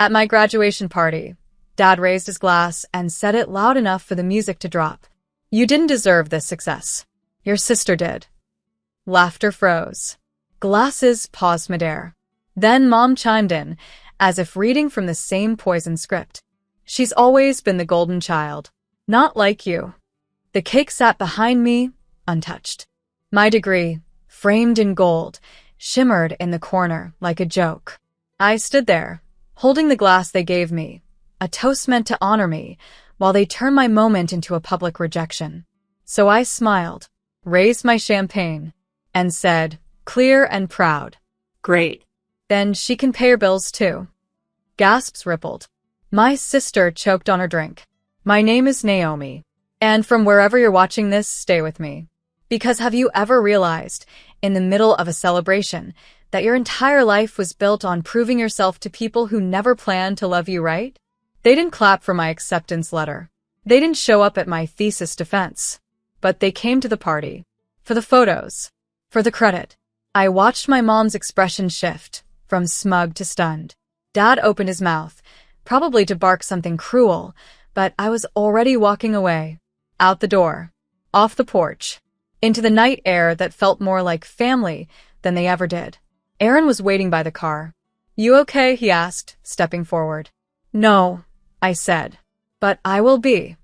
At my graduation party, Dad raised his glass and said it loud enough for the music to drop. You didn't deserve this success. Your sister did. Laughter froze. Glasses paused midair. Then Mom chimed in, as if reading from the same poison script. She's always been the golden child. Not like you. The cake sat behind me, untouched. My degree, framed in gold, shimmered in the corner like a joke. I stood there, holding the glass they gave me, a toast meant to honor me, while they turned my moment into a public rejection. So I smiled, raised my champagne, and said, clear and proud, Great. then she can pay her bills too. Gasps rippled. My sister choked on her drink. My name is Naomi, and from wherever you're watching this, stay with me. Because have you ever realized, in the middle of a celebration, that your entire life was built on proving yourself to people who never planned to love you right? They didn't clap for my acceptance letter. They didn't show up at my thesis defense. But they came to the party. For the photos. For the credit. I watched my mom's expression shift, from smug to stunned. Dad opened his mouth, probably to bark something cruel, but I was already walking away. Out the door. Off the porch. Into the night air that felt more like family than they ever did. Aaron was waiting by the car. You okay? He asked, stepping forward. No, I said. But I will be.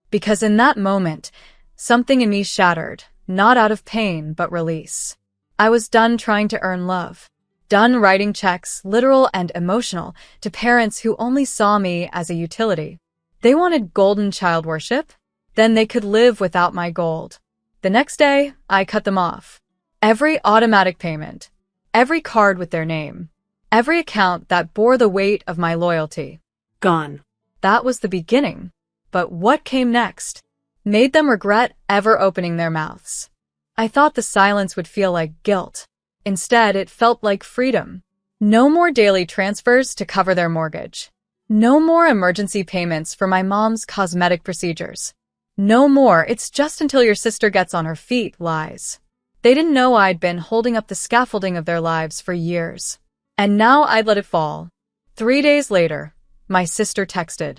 Because in that moment, something in me shattered, not out of pain but release. I was done trying to earn love. Done writing checks, literal and emotional, to parents who only saw me as a utility. They wanted golden child worship? Then they could live without my gold. The next day, I cut them off. Every automatic payment. Every card with their name. Every account that bore the weight of my loyalty. Gone. That was the beginning. But what came next made them regret ever opening their mouths. I thought the silence would feel like guilt. Instead, it felt like freedom. No more daily transfers to cover their mortgage. No more emergency payments for my mom's cosmetic procedures. No more, it's just until your sister gets on her feet, lies. They didn't know I'd been holding up the scaffolding of their lives for years. And now I'd let it fall. 3 days later, my sister texted.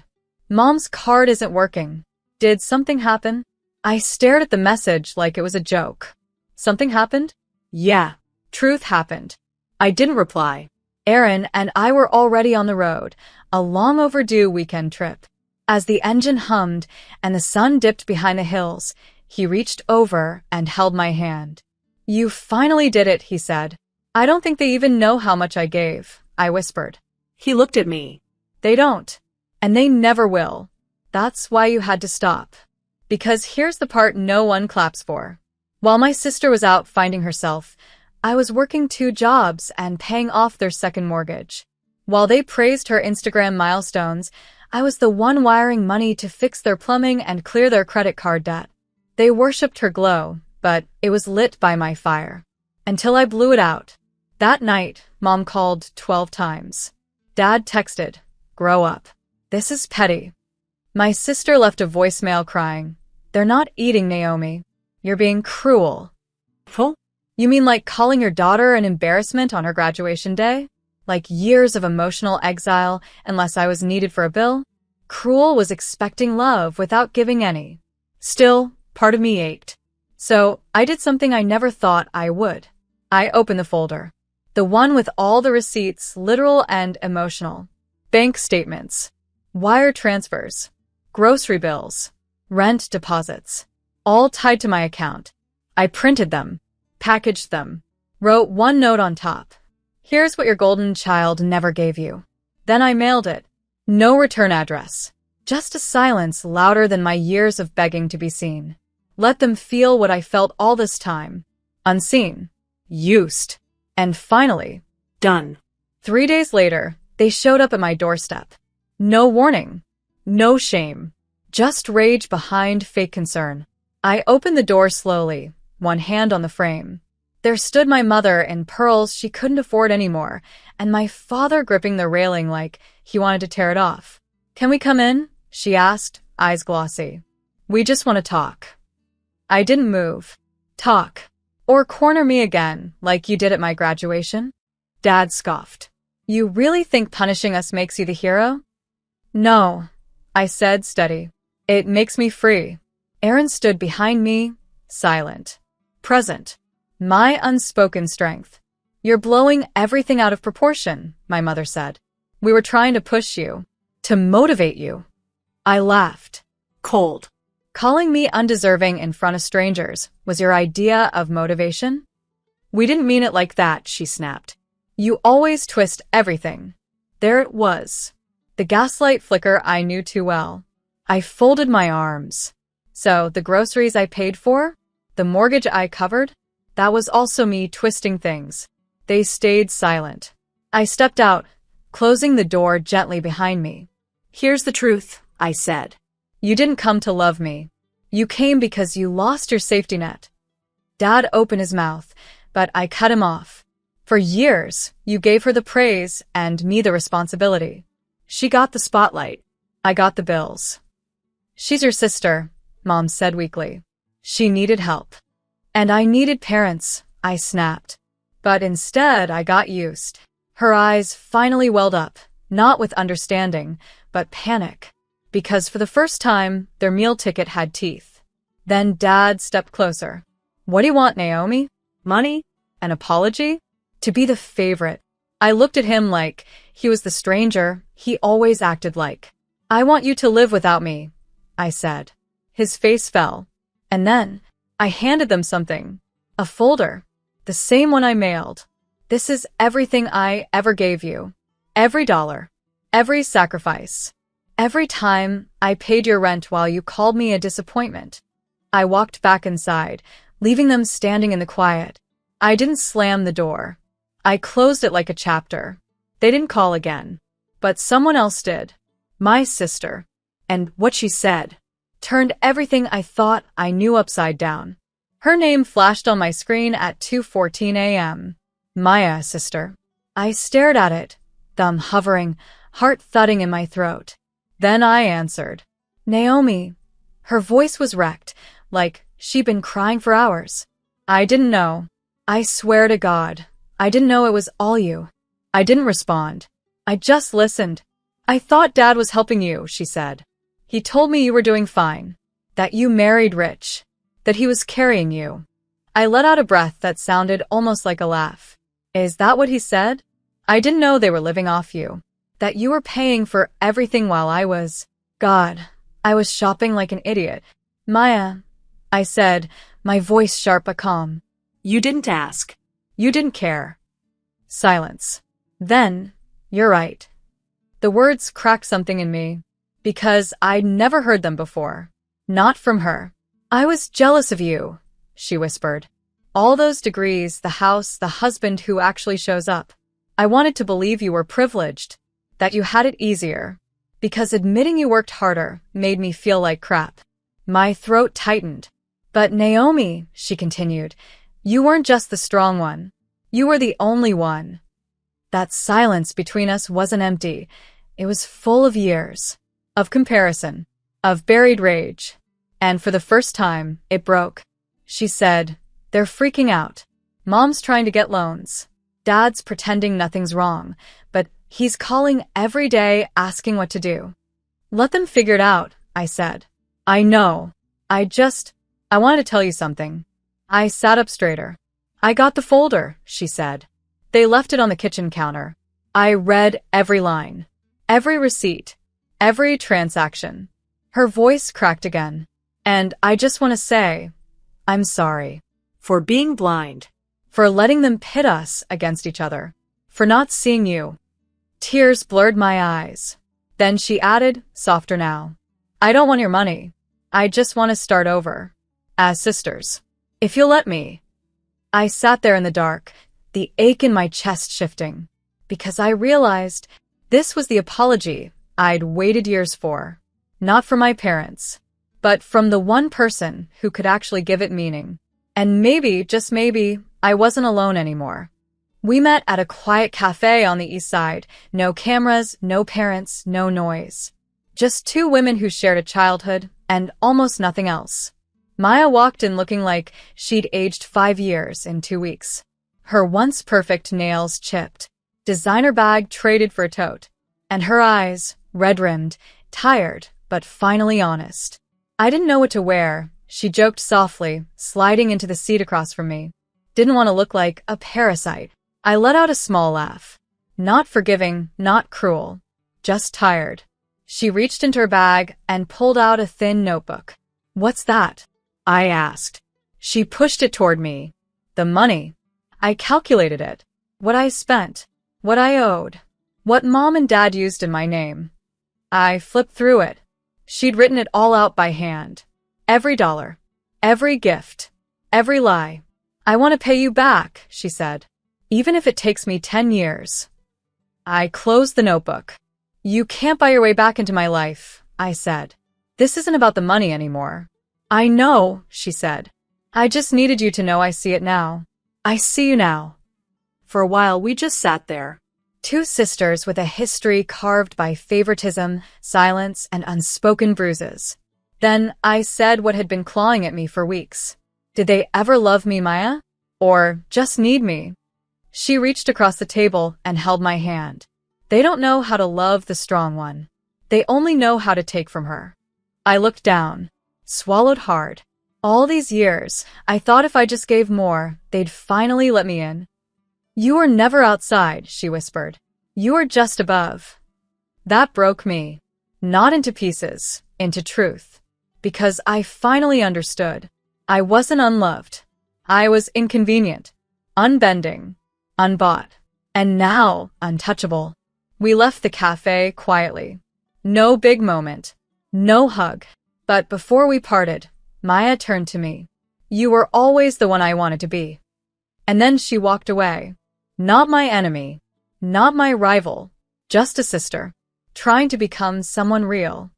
Mom's card isn't working. Did something happen? I stared at the message like it was a joke. Something happened? Yeah. Truth happened. I didn't reply. Aaron and I were already on the road, a long overdue weekend trip. As the engine hummed and the sun dipped behind the hills, he reached over and held my hand. You finally did it, he said. I don't think they even know how much I gave, I whispered. He looked at me. They don't. And they never will. That's why you had to stop. Because here's the part no one claps for. While my sister was out finding herself, I was working 2 jobs and paying off their second mortgage. While they praised her Instagram milestones, I was the one wiring money to fix their plumbing and clear their credit card debt. They worshipped her glow, but it was lit by my fire. Until I blew it out. That night, Mom called 12 times. Dad texted, grow up. This is petty. My sister left a voicemail crying, they're not eating, Naomi. You're being cruel. Full? You mean like calling your daughter an embarrassment on her graduation day? Like years of emotional exile unless I was needed for a bill? Cruel was expecting love without giving any. Still, part of me ached. So, I did something I never thought I would. I opened the folder. The one with all the receipts, literal and emotional. Bank statements. Wire transfers. Grocery bills. Rent deposits. All tied to my account. I printed them. Packaged them. Wrote one note on top. Here's what your golden child never gave you. Then I mailed it. No return address. Just a silence louder than my years of begging to be seen. Let them feel what I felt all this time. Unseen. Used. And finally, done. 3 days later, they showed up at my doorstep. No warning. No shame. Just rage behind fake concern. I opened the door slowly, one hand on the frame. There stood my mother in pearls she couldn't afford anymore, and my father gripping the railing like he wanted to tear it off. Can we come in? She asked, eyes glossy. We just want to talk. I didn't move. Talk. Or corner me again, like you did at my graduation? Dad scoffed. You really think punishing us makes you the hero? No, I said, steady. It makes me free. Aaron stood behind me, silent, present. My unspoken strength. You're blowing everything out of proportion, my mother said. We were trying to push you, to motivate you. I laughed. Cold. Calling me undeserving in front of strangers was your idea of motivation? We didn't mean it like that, she snapped. You always twist everything. There it was. The gaslight flicker I knew too well. I folded my arms. So, the groceries I paid for? The mortgage I covered? That was also me twisting things. They stayed silent. I stepped out, closing the door gently behind me. Here's the truth, I said. You didn't come to love me. You came because you lost your safety net. Dad opened his mouth, but I cut him off. For years, you gave her the praise and me the responsibility. She got the spotlight. I got the bills. She's your sister, Mom said weakly. She needed help. And I needed parents, I snapped. But instead, I got used. Her eyes finally welled up, not with understanding, but panic. Because for the first time, their meal ticket had teeth. Then Dad stepped closer. What do you want, Naomi? Money? An apology? To be the favorite. I looked at him like he was the stranger he always acted like. I want you to live without me, I said. His face fell. And then, I handed them something. A folder. The same one I mailed. This is everything I ever gave you. Every dollar. Every sacrifice. Every time I paid your rent while you called me a disappointment. I walked back inside, leaving them standing in the quiet. I didn't slam the door. I closed it like a chapter. They didn't call again. But someone else did. My sister. And what she said turned everything I thought I knew upside down. Her name flashed on my screen at 2:14 a.m. Maya, sister. I stared at it, thumb hovering, heart thudding in my throat. Then I answered. Naomi. Her voice was wrecked, like she'd been crying for hours. I didn't know. I swear to God, I didn't know it was all you. I didn't respond. I just listened. I thought Dad was helping you, she said. He told me you were doing fine, that you married rich, that he was carrying you. I let out a breath that sounded almost like a laugh. Is that what he said? I didn't know they were living off you, that you were paying for everything while I was. God, I was shopping like an idiot. Maya, I said, my voice sharp but calm. You didn't ask. You didn't care. Silence. Then, you're right. The words cracked something in me, because I'd never heard them before. Not from her. I was jealous of you, she whispered. All those degrees, the house, the husband who actually shows up. I wanted to believe you were privileged, that you had it easier, because admitting you worked harder made me feel like crap. My throat tightened. But Naomi, she continued, you weren't just the strong one. You were the only one. That silence between us wasn't empty. It was full of years, of comparison, of buried rage. And for the first time, it broke. She said, they're freaking out. Mom's trying to get loans. Dad's pretending nothing's wrong, but he's calling every day asking what to do. Let them figure it out, I said. I know. I want to tell you something. I sat up straighter. I got the folder, she said. They left it on the kitchen counter. I read every line, every receipt, every transaction. Her voice cracked again. And I just want to say, I'm sorry. For being blind. For letting them pit us against each other. For not seeing you. Tears blurred my eyes. Then she added, softer now. I don't want your money. I just want to start over. As sisters. If you'll let me. I sat there in the dark, the ache in my chest shifting. Because I realized this was the apology I'd waited years for. Not from my parents, but from the one person who could actually give it meaning. And maybe, just maybe, I wasn't alone anymore. We met at a quiet cafe on the east side. No cameras, no parents, no noise. Just two women who shared a childhood and almost nothing else. Maya walked in looking like she'd aged 5 years in 2 weeks. Her once perfect nails chipped. designer bag traded for a tote, and her eyes, red-rimmed, tired, but finally honest. I didn't know what to wear, she joked softly, sliding into the seat across from me. Didn't want to look like a parasite. I let out a small laugh. Not forgiving, not cruel. Just tired. She reached into her bag and pulled out a thin notebook. "What's that?" I asked. She pushed it toward me. "The money." I calculated it. What I spent. What I owed. What Mom and Dad used in my name. I flipped through it. She'd written it all out by hand. Every dollar. Every gift. Every lie. "I want to pay you back," she said. "Even if it takes me 10 years. I closed the notebook. "You can't buy your way back into my life," I said. "This isn't about the money anymore." "I know," she said. "I just needed you to know I see it now. I see you now." For a while, we just sat there. Two sisters with a history carved by favoritism, silence, and unspoken bruises. Then I said what had been clawing at me for weeks. "Did they ever love me, Maya? Or just need me?" She reached across the table and held my hand. "They don't know how to love the strong one. They only know how to take from her." I looked down, swallowed hard. All these years, I thought if I just gave more, they'd finally let me in. "You were never outside," she whispered. "You were just above." That broke me. Not into pieces, into truth. Because I finally understood. I wasn't unloved. I was inconvenient, unbending, unbought, and now untouchable. We left the cafe quietly. No big moment. No hug. But before we parted, Maya turned to me. "You were always the one I wanted to be." And then she walked away. Not my enemy. Not my rival. Just a sister. Trying to become someone real.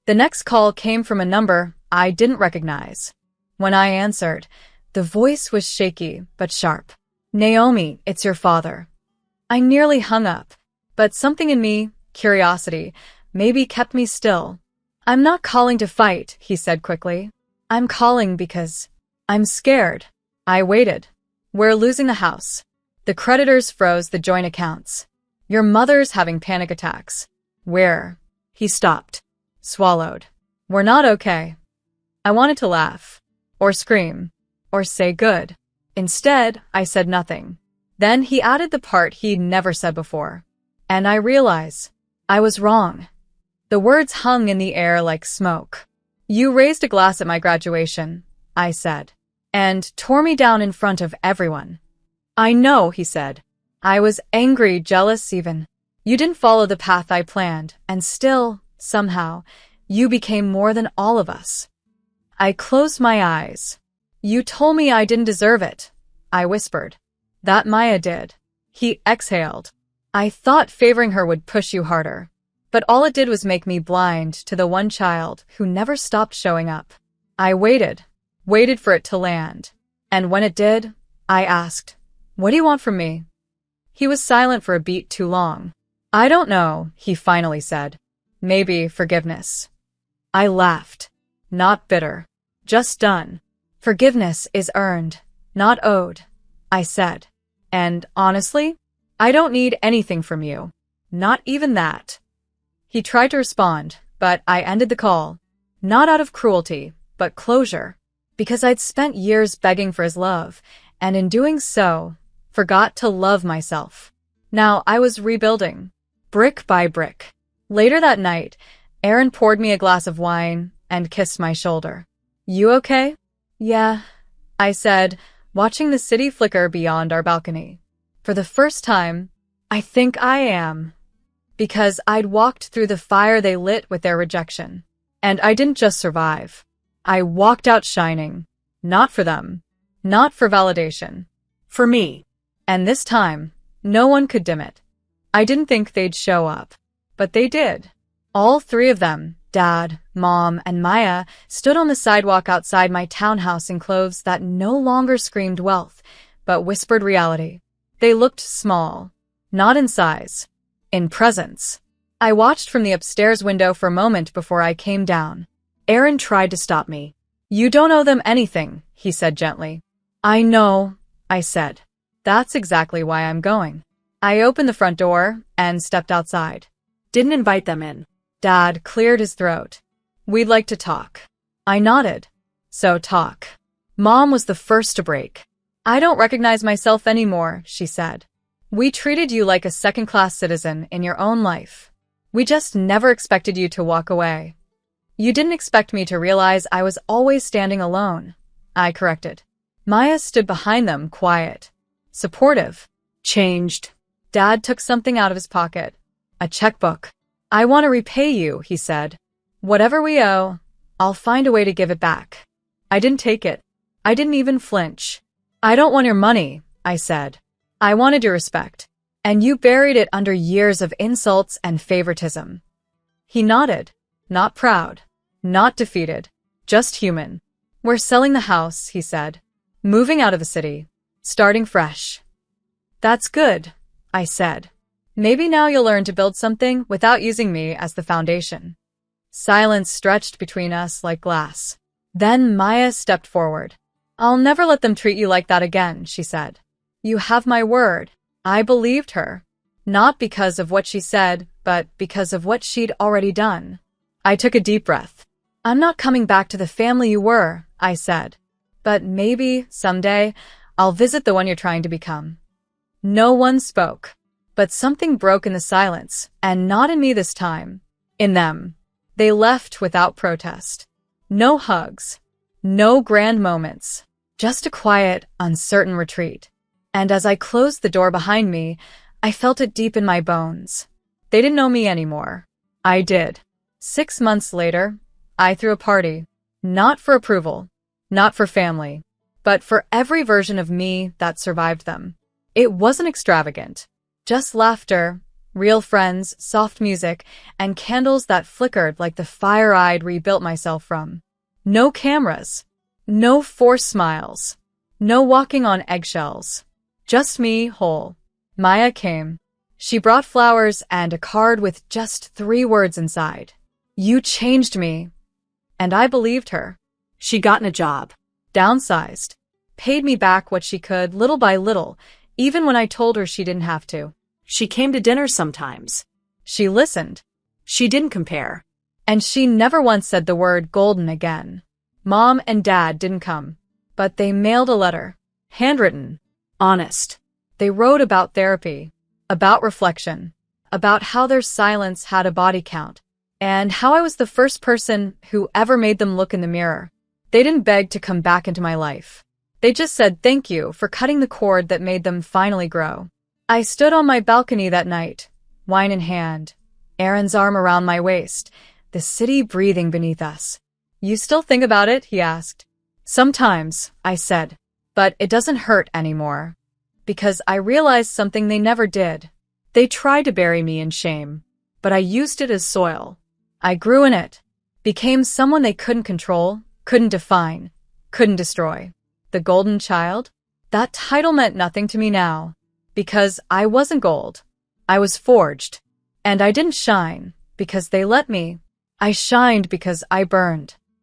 The next call came from a number I didn't recognize. When I answered, the voice was shaky but sharp. "Naomi, it's your father." I nearly hung up, but something in me, curiosity, maybe kept me still. "I'm not calling to fight," he said quickly. "I'm calling because I'm scared." I waited. "We're losing the house. The creditors froze the joint accounts. Your mother's having panic attacks." "We're..." He stopped. Swallowed. "We're not okay." I wanted to laugh. Or scream. Or say good. Instead, I said nothing. Then he added the part he'd never said before. "And I realize I was wrong." The words hung in the air like smoke. "You raised a glass at my graduation," I said, "and tore me down in front of everyone." "I know," he said. "I was angry, jealous even. You didn't follow the path I planned, and still, somehow, you became more than all of us." I closed my eyes. "You told me I didn't deserve it," I whispered. "That Maya did." He exhaled. "I thought favoring her would push you harder. But all it did was make me blind to the one child who never stopped showing up." I waited for it to land. And when it did, I asked, "What do you want from me?" He was silent for a beat too long. "I don't know," he finally said. "Maybe forgiveness." I laughed. Not bitter. Just done. "Forgiveness is earned, not owed," I said. "And honestly, I don't need anything from you. Not even that." He tried to respond, but I ended the call. Not out of cruelty, but closure. Because I'd spent years begging for his love, and in doing so, forgot to love myself. Now I was rebuilding, brick by brick. Later that night, Aaron poured me a glass of wine and kissed my shoulder. "You okay?" "Yeah," I said, watching the city flicker beyond our balcony. For the first time, I think I am. Because I'd walked through the fire they lit with their rejection. And I didn't just survive. I walked out shining. Not for them. Not for validation. For me. And this time, no one could dim it. I didn't think they'd show up. But they did. All three of them, Dad, Mom, and Maya, stood on the sidewalk outside my townhouse in clothes that no longer screamed wealth, but whispered reality. They looked small. Not in size. In presence. I watched from the upstairs window for a moment before I came down. Aaron tried to stop me. "You don't owe them anything," he said gently. "I know," I said. "That's exactly why I'm going." I opened the front door and stepped outside. Didn't invite them in. Dad cleared his throat. We'd like to talk. I nodded. So talk. Mom was the first to break. I don't recognize myself anymore, she said. We treated you like a second-class citizen in your own life. We just never expected you to walk away. You didn't expect me to realize I was always standing alone, I corrected. Maya stood behind them, quiet, supportive. Changed. Dad took something out of his pocket. A checkbook. I want to repay you, he said. Whatever we owe, I'll find a way to give it back. I didn't take it. I didn't even flinch. I don't want your money, I said. I wanted your respect. And you buried it under years of insults and favoritism. He nodded. Not proud. Not defeated. Just human. We're selling the house, he said. Moving out of the city. Starting fresh. That's good, I said. Maybe now you'll learn to build something without using me as the foundation. Silence stretched between us like glass. Then Maya stepped forward. I'll never let them treat you like that again, she said. You have my word. I believed her. Not because of what she said, but because of what she'd already done. I took a deep breath. I'm not coming back to the family you were, I said. But maybe, someday, I'll visit the one you're trying to become. No one spoke. But something broke in the silence, and not in me this time. In them. They left without protest. No hugs. No grand moments. Just a quiet, uncertain retreat. And as I closed the door behind me, I felt it deep in my bones. They didn't know me anymore. I did. 6 months later, I threw a party. Not for approval. Not for family. But for every version of me that survived them. It wasn't extravagant. Just laughter, real friends, soft music, and candles that flickered like the fire I'd rebuilt myself from. No cameras. No forced smiles. No walking on eggshells. Just me, whole. Maya came. She brought flowers and a card with just 3 words inside. You changed me. And I believed her. She'd gotten a job. Downsized. Paid me back what she could, little by little, even when I told her she didn't have to. She came to dinner sometimes. She listened. She didn't compare. And she never once said the word golden again. Mom and Dad didn't come. But they mailed a letter. Handwritten. Honest. They wrote about therapy. About reflection. About how their silence had a body count. And how I was the first person who ever made them look in the mirror. They didn't beg to come back into my life. They just said thank you for cutting the cord that made them finally grow. I stood on my balcony that night, wine in hand, Aaron's arm around my waist, the city breathing beneath us. You still think about it? He asked. Sometimes, I said, but it doesn't hurt anymore. Because I realized something they never did. They tried to bury me in shame, but I used it as soil. I grew in it, became someone they couldn't control, couldn't define, couldn't destroy. The golden child? That title meant nothing to me now. Because I wasn't gold. I was forged. And I didn't shine because they let me. I shined because I burned.